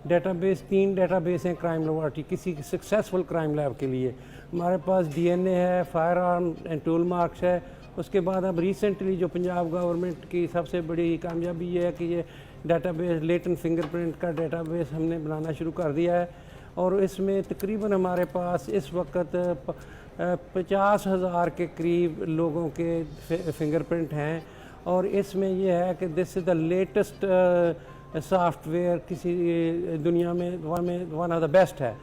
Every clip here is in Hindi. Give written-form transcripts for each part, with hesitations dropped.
डेटाबेस, 3 डेटाबेस हैं क्राइम लेबॉरेटरी किसी सक्सेसफुल क्राइम लैब के लिए। हमारे पास डीएनए है, fire arm and tool marks है। उसके बाद अब रिसेंटली जो पंजाब गवर्नमेंट की सबसे बड़ी कामयाबी ये है कि ये डेटाबेस लेटेंट फिंगरप्रिंट का डेटाबेस हमने बनाना शुरू कर दिया है, और इसमें तकरीबन हमारे पास इस वक्त 50,000 के करीब लोगों के फिंगरप्रिंट हैं। और इसमें यह है कि this is the latest software किसी दुनिया में वन ऑफ द बेस्ट है।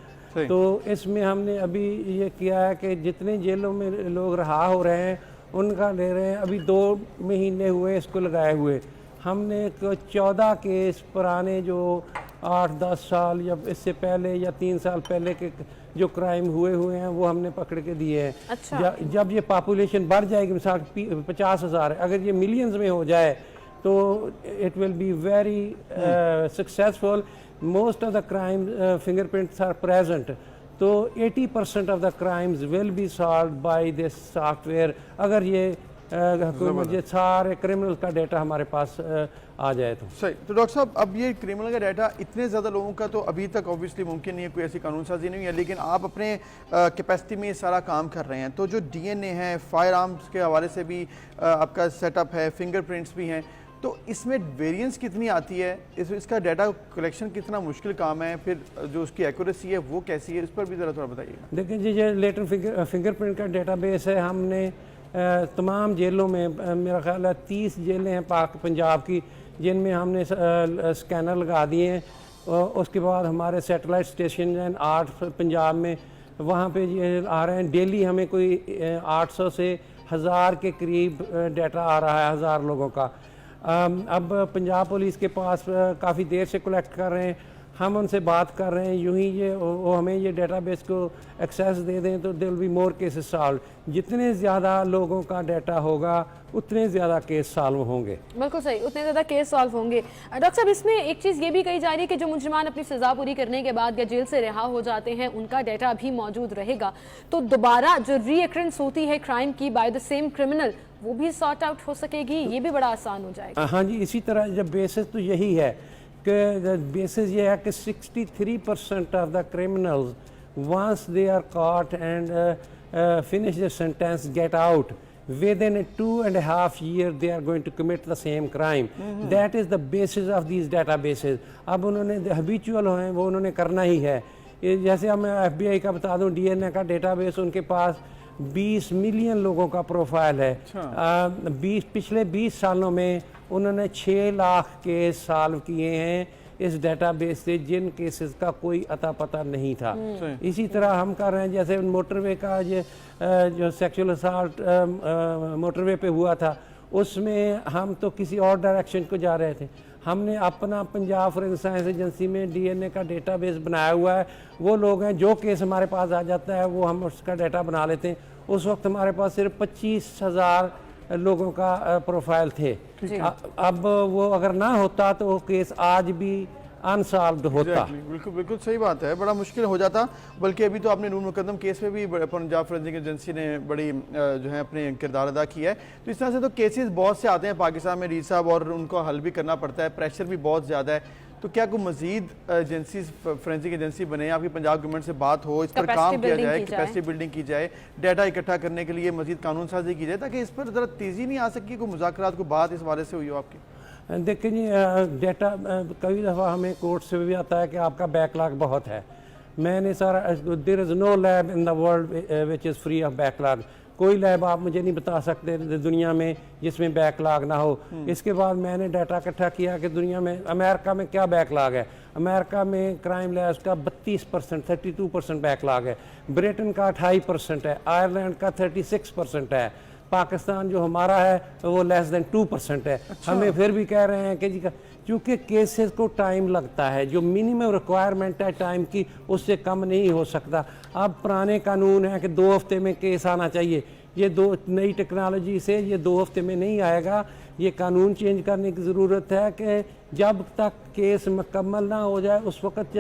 तो इसमें हमने अभी ये किया है कि जितने जेलों में लोग रहा हो रहे हैं उनका ले रहे हैं। अभी 2 महीने हुए इसको लगाए हुए। हमने 14 केस पुराने जो 8-10 साल या इससे पहले या 3 साल पहले के जो क्राइम हुए हैं वो हमने पकड़ के दिए हैं। अच्छा। जब ये पॉपुलेशन बढ़ जाएगी, मिसाल 50,000 है, अगर ये मिलियंस में हो जाए तो it will be very successful. Most of the crime fingerprints are present, तो 80% of the crimes will be solve by this software अगर ये मुझे सारे क्रिमिनल का डाटा हमारे पास आ जाए तो। सही। तो डॉक्टर साहब, अब ये क्रिमिनल का डाटा इतने ज़्यादा लोगों का तो अभी तक ऑब्वियसली मुमकिन नहीं है, कोई ऐसी कानून साजी नहीं है, लेकिन आप अपने कैपेसिटी में ये सारा काम कर रहे हैं। तो जो डीएनए है, फायर आर्म्स के हवाले से भी आपका सेटअप है, फिंगरप्रिंट्स भी हैं, तो इसमें वेरिएंस कितनी आती है, इसका डाटा कलेक्शन कितना मुश्किल काम है, फिर जो उसकी एक्यूरेसी है वो कैसी है, इस पर भी ज़रा थोड़ा बताइएगा। देखिए जी, ये लेटेंट फिंगरप्रिंट का डेटाबेस है। हमने तमाम जेलों में, मेरा ख्याल है 30 जेलें हैं पाक पंजाब की जिनमें हमने स्कैनर लगा दिए हैं। उसके बाद हमारे सैटेलाइट स्टेशन हैं 8 पंजाब में, वहाँ पे ये आ रहे हैं। डेली हमें कोई 800 से 1000 के करीब डाटा आ रहा है, 1000 लोगों का। अब पंजाब पुलिस के पास काफ़ी देर से कलेक्ट कर रहे हैं, हम उनसे बात कर रहे हैं। यूं ही ये वो हमें ये डेटाबेस को एक्सेस दे दें तो there will be more cases solve. जितने ज़्यादा लोगों का डाटा होगा उतने ज़्यादा केस सॉल्व होंगे। बिल्कुल सही, उतने ज़्यादा केस सॉल्व होंगे। डॉक्टर साहब, इसमें एक चीज़ ये भी कही जा रही है कि जो मुजरिमान अपनी सज़ा पूरी करने के बाद या जेल से रिहा हो जाते हैं उनका डाटा भी मौजूद रहेगा, तो दोबारा जो रीअक्रेंस होती है क्राइम की बाय द सेम क्रिमिनल वो भी सॉर्ट आउट हो सकेगी, ये भी बड़ा आसान हो जाएगा। हाँ जी, इसी तरह जब बेसिस तो यही है कि बेसिस ये है कि 63% of the criminals once they are caught and finish the sentence get out within a 2.5 years they are going to commit the same crime. That is the basis of these databases. अब उन्होंने habitual हैं वो उन्होंने करना ही है। जैसे अब मैं FBI का बता दूं, DNA का डेटाबेस उनके पास 20 मिलियन लोगों का प्रोफाइल है। पिछले 20 सालों में उन्होंने 6 लाख केस सॉल्व किए हैं इस डेटाबेस से, जिन केसेस का कोई अता पता नहीं था। इसी तरह हम कर रहे हैं, जैसे मोटरवे का जो सेक्सुअल असाल्ट मोटरवे पे हुआ था, उसमें हम तो किसी और डायरेक्शन को जा रहे थे। हमने अपना पंजाब फॉरेंसिक साइंस एजेंसी में डीएनए का डेटाबेस बनाया हुआ है। वो लोग हैं जो केस हमारे पास आ जाता है वो हम उसका डाटा बना लेते हैं। उस वक्त हमारे पास सिर्फ 25,000 लोगों का प्रोफाइल थे। अब वो अगर ना होता तो वो केस आज भी अनसॉल्व्ड होता। बिल्कुल बिल्कुल सही बात है, बड़ा मुश्किल हो जाता। बल्कि अभी तो आपने नूर मुकद्दम केस में भी पंजाब फॉरेंसिक एजेंसी ने बड़ी जो है अपने किरदार अदा किया है। तो इस तरह से तो केसेस बहुत से आते हैं पाकिस्तान में रीड साहब, और उनको हल भी करना पड़ता है, प्रेशर भी बहुत ज़्यादा है। तो क्या कोई मजीद एजेंसी, फॉरेंसिक एजेंसी बने, आपकी पंजाब गवर्नमेंट से बात हो, इस पर काम किया जाए, कैपेसिटी बिल्डिंग की जाए, डाटा इकट्ठा करने के लिए मजीद कानून साजी की जाए, ताकि इस पर ज़रा तेज़ी नहीं आ सकी? कोई मुज़ाकरात को बात इस हवाले से हुई हो आपकी? देखिए जी, डाटा कई दफ़ा हमें कोर्ट से भी आता है कि आपका बैकलॉग बहुत है। मैंने सारा, there is no lab in the world which is free of backlog. कोई लैब आप मुझे नहीं बता सकते दुनिया में जिसमें बैकलॉग ना हो। इसके बाद मैंने डाटा इकट्ठा किया कि दुनिया में, अमेरिका में क्या बैकलॉग है। अमेरिका में क्राइम लैब्स का 32%, 32% बैकलॉग है। ब्रिटेन का 28% है। आयरलैंड का 36% है। पाकिस्तान जो हमारा है वो लेस देन 2% है। हमें फिर भी कह रहे हैं कि जी क्योंकि केसेस को टाइम लगता है, जो मिनिमम रिक्वायरमेंट है टाइम की उससे कम नहीं हो सकता। अब पुराने कानून है कि 2 हफ्ते में केस आना चाहिए, ये नई टेक्नोलॉजी से ये 2 हफ्ते में नहीं आएगा। ये कानून चेंज करने की ज़रूरत है कि जब तक केस मुकम्मल ना हो जाए उस वक़्त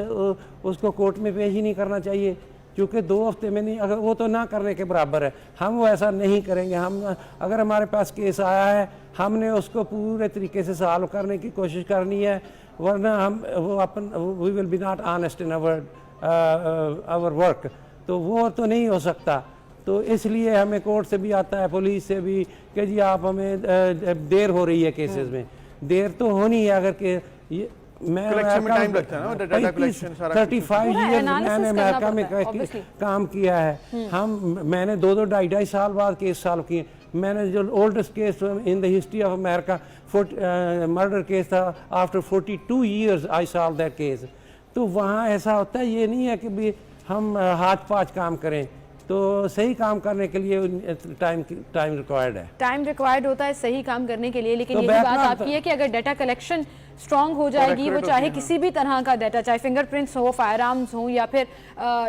उसको कोर्ट में पेश ही नहीं करना चाहिए, क्योंकि 2 हफ्ते में नहीं, अगर वो तो ना करने के बराबर है। हम वो ऐसा नहीं करेंगे। हम अगर हमारे पास केस आया है हमने उसको पूरे तरीके से सॉल्व करने की कोशिश करनी है। वरना हम वो अपन we will be not honest in our work, तो वो तो नहीं हो सकता। तो इसलिए हमें कोर्ट से भी आता है, पुलिस से भी, कि जी आप हमें देर हो रही है केसेस में। देर तो होनी है, अगर के ये मैं Collection में time लगता है ना, data collection सारा 35 पूरा ईयर analysis मैंने करना अमेरिका में पड़ता है, obviously। काम किया है। मैंने 2-2 ढाई साल बाद केस सॉल्व किए। मैंने जो oldest case in the history of America murder case था, after 42 years I solve that case. तो वहाँ ऐसा होता है, ये नहीं है कि भी हम हाथ पाँच काम करें, तो सही काम करने के लिए टाइम रिक्वायर्ड है। टाइम रिक्वायर्ड होता है सही काम करने के लिए, लेकिन तो यही बात बैकग्राउंड आपकी है कि अगर डाटा कलेक्शन स्ट्रांग हो जाएगी, वो चाहे किसी भी तरह का डाटा, चाहे फिंगरप्रिंट्स हो, फायर आर्म्स हो, या फिर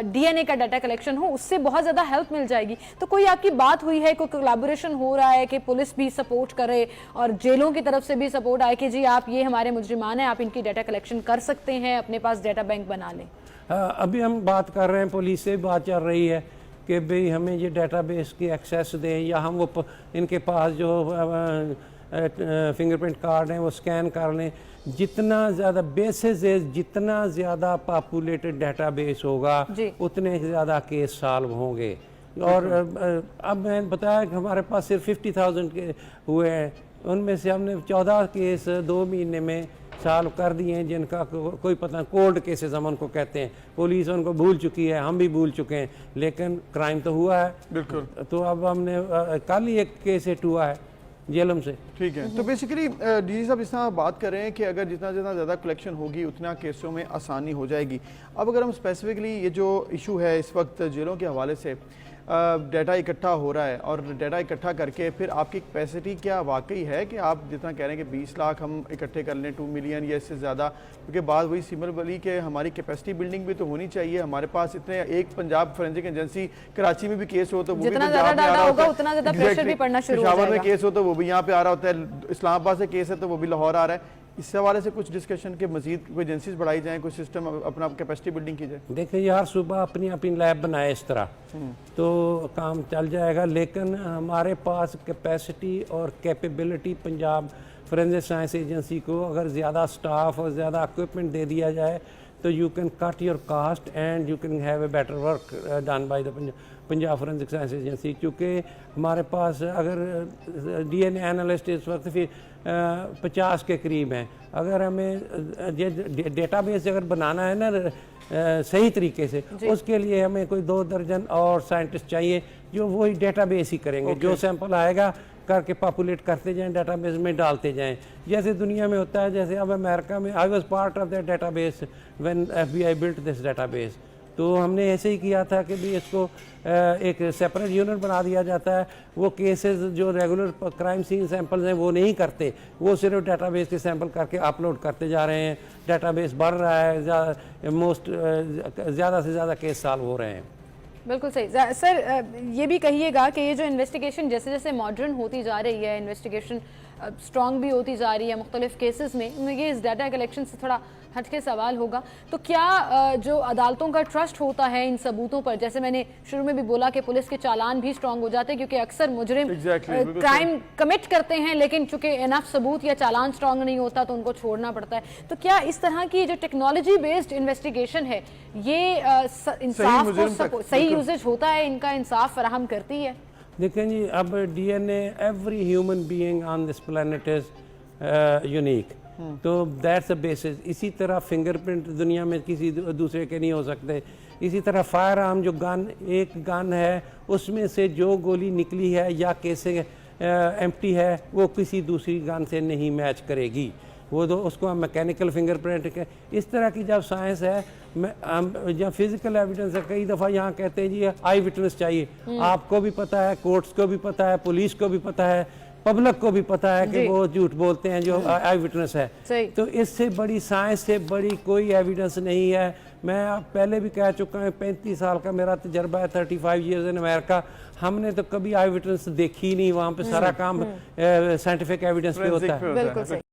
डीएनए का डाटा कलेक्शन हो, उससे बहुत ज़्यादा हेल्प मिल जाएगी। तो कोई आपकी बात हुई है, कोई कोलैबोरेशन हो रहा है कि पुलिस भी सपोर्ट करे और जेलों की तरफ से भी सपोर्ट आए कि जी आप ये हमारे मुजरिमान हैं, आप इनकी डाटा कलेक्शन कर सकते हैं, अपने पास डाटा बैंक बना लें? अभी हम बात कर रहे हैं, पुलिस से बात चल रही है कि भाई हमें ये डाटाबेस की एक्सेस दें, या हम वो इनके पास जो फिंगरप्रिंट कार्ड हैं वो स्कैन कर लें। जितना ज़्यादा बेसिस जितना ज़्यादा पॉपुलेटेड डाटाबेस होगा, उतने ज़्यादा केस सॉल्व होंगे। और अब मैंने बताया कि हमारे पास सिर्फ 50,000 के हुए हैं, उनमें से हमने 14 केस 2 महीने में सॉल्व कर दिए हैं, जिनका कोई पता नहीं, कोल्ड केसेस हम उनको कहते हैं। पुलिस उनको भूल चुकी है, हम भी भूल चुके हैं, लेकिन क्राइम तो हुआ है। बिल्कुल। तो अब हमने कल ही एक केस हिट हुआ है जेलम से। ठीक है, तो बेसिकली डीजी साहब इस तरह बात कर रहे हैं कि अगर जितना ज़्यादा कलेक्शन होगी उतना केसों में आसानी हो जाएगी। अब अगर हम स्पेसिफिकली ये जो इशू है इस वक्त जेलों के हवाले से, डाटा इकट्ठा हो रहा है, और डाटा इकट्ठा करके फिर आपकी कैपेसिटी क्या वाकई है कि आप जितना कह रहे हैं कि 20 लाख हम इकट्ठे कर लें, 2 मिलियन या इससे ज़्यादा? क्योंकि बात वही सिमर वाली कि हमारी कैपेसिटी बिल्डिंग भी तो होनी चाहिए। हमारे पास इतने, एक पंजाब फोरेंसिक एजेंसी कराची में भी केस हो तो वो जितना ज़्यादा डाटा होगा उतना ज़्यादा प्रेशर भी पड़ना शुरू हो जाएगा। पेशावर में केस हो तो वो भी यहाँ पे आ रहा होता है, इस्लामाबाद से केस है तो वो भी लाहौर आ रहा है। इस हवाले से कुछ डिस्कशन के मजीद कोई एजेंसीज बढ़ाई जाएं, कोई सिस्टम अपना कैपेसिटी बिल्डिंग की जाए? देखिए यार, सुबह अपनी अपनी लैब बनाए इस तरह तो काम चल जाएगा, लेकिन हमारे पास कैपेसिटी और capability Punjab forensic science agency को अगर ज़्यादा स्टाफ और ज़्यादा इक्विपमेंट दे दिया जाए तो you can cut your cast and you can have a better work done by the Punjab forensic science agency. क्योंकि हमारे पास अगर डीएनए एनालिस्ट इस वक्त फिर 50 के करीब हैं। अगर हमें डेटाबेस अगर बनाना है ना सही तरीके से, उसके लिए हमें कोई 2 दर्जन और साइंटिस्ट चाहिए जो वही डेटाबेस ही करेंगे। जो सैंपल आएगा करके पॉपुलेट करते जाएं, डेटाबेस में डालते जाएं, जैसे दुनिया में होता है। जैसे अब अमेरिका में I was part of that database when FBI built this database. तो हमने ऐसे ही किया था कि भी इसको एक सेपरेट यूनिट बना दिया जाता है। वो केसेस जो रेगुलर क्राइम सीन सैंपल्स हैं वो नहीं करते, वो सिर्फ डेटाबेस के सैंपल करके अपलोड करते जा रहे हैं। डेटाबेस बढ़ रहा है, ज़्यादा से ज़्यादा केस सॉल्व हो रहे हैं। बिल्कुल सही सर। ये भी कहिएगा कि ये जो इन्वेस्टिगेशन जैसे जैसे मॉडर्न होती जा रही है, इन्वेस्टिगेशन स्ट्रॉन्ग भी होती जा रही है मुख्तलिफ केसेस में, ये इस डाटा कलेक्शन से थोड़ा हटके सवाल होगा, तो क्या जो अदालतों का ट्रस्ट होता है इन सबूतों पर, जैसे मैंने शुरू में भी बोला कि पुलिस के चालान भी स्ट्रॉन्ग हो जाते हैं क्योंकि अक्सर मुजरिम क्राइम कमिट करते हैं, लेकिन चूंकि इनफ सबूत या चालान स्ट्रॉन्ग नहीं होता तो उनको छोड़ना पड़ता है। तो क्या इस तरह की जो टेक्नोलॉजी बेस्ड इन्वेस्टिगेशन है ये इंसाफ को सही यूजेज होता है, इनका इंसाफ फराहम करती है? देखें जी, अब DNA, every human being on this planet is unique, तो दैट्स अ बेसिस। इसी तरह फिंगरप्रिंट दुनिया में किसी दूसरे के नहीं हो सकते। इसी तरह फायर आर्म, जो गन, एक गन है उसमें से जो गोली निकली है या कैसे एम्प्टी है, वो किसी दूसरी गन से नहीं मैच करेगी। वो तो उसको हम मैकेनिकल फिंगरप्रिंट के, इस तरह की जब साइंस है, जब फिजिकल एविडेंस है, कई दफ़ा यहाँ कहते हैं जी आई विटनेस चाहिए। आपको भी पता है, कोर्ट्स को भी पता है, पुलिस को भी पता है, पब्लिक को भी पता है कि वो झूठ बोलते हैं जो आई विटनेस है। तो इससे बड़ी, साइंस से बड़ी कोई एविडेंस नहीं है। मैं पहले भी कह चुका हूँ, 35 साल का मेरा तजर्बा है, 35 ईयर्स इन अमेरिका। हमने तो कभी आई विटनेस देखी नहीं, वहाँ पे सारा काम साइंटिफिक एविडेंस पे होता है।